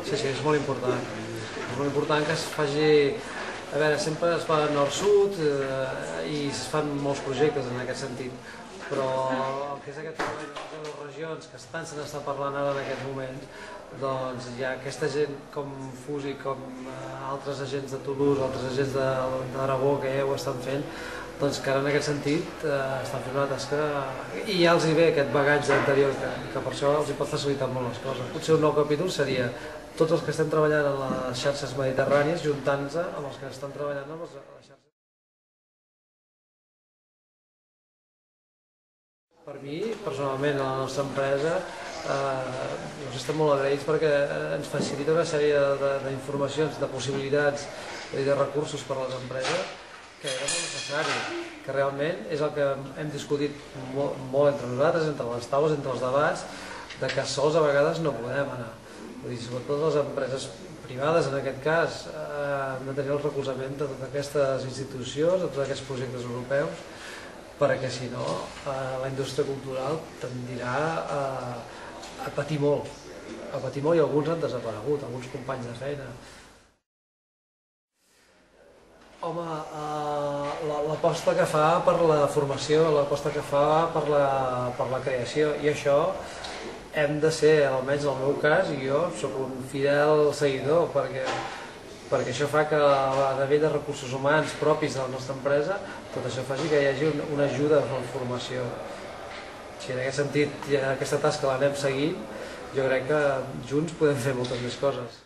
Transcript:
Sí, sí, és molt important. És molt important que es faci... A veure, sempre es fa nord-sud i es fan molts projectes en aquest sentit, però el que és aquest treball de les regions, que tant se n'està parlant ara en aquests moments, doncs hi ha aquesta gent com Fusi, com altres agents de Toulouse, altres agents d'Aragó que ja ho estan fent, doncs que ara en aquest sentit estan fent una tasca i ja els hi ve aquest bagatge anterior que per això els hi pot facilitar molt les coses. Potser un nou capítol seria tots els que estem treballant en les xarxes mediterrànies juntant-se amb els que estan treballant en les xarxes. Per mi, personalment, a la nostra empresa, estem molt agraïts perquè ens facilita una sèrie d'informacions, de possibilitats i de recursos per a les empreses que era molt necessari, que realment és el que hem discutit molt entre nosaltres, entre les taules, entre els debats, de que sols a vegades no podem anar. Vull dir, sobretot les empreses privades, en aquest cas, han de tenir el recolzament de totes aquestes institucions, de tots aquests projectes europeus, perquè si no, la indústria cultural tendirà a patir molt, i alguns han desaparegut, alguns companys de feina. Home, l'aposta que fa per la formació, l'aposta que fa per la creació, i això hem de ser, almenys en el meu cas, i jo sóc un fidel seguidor, perquè això fa que a nivell de recursos humans propis de la nostra empresa, tot això faci que hi hagi una ajuda a la formació. Si en aquest sentit aquesta tasca l'anem seguint, jo crec que junts podem fer moltes més coses.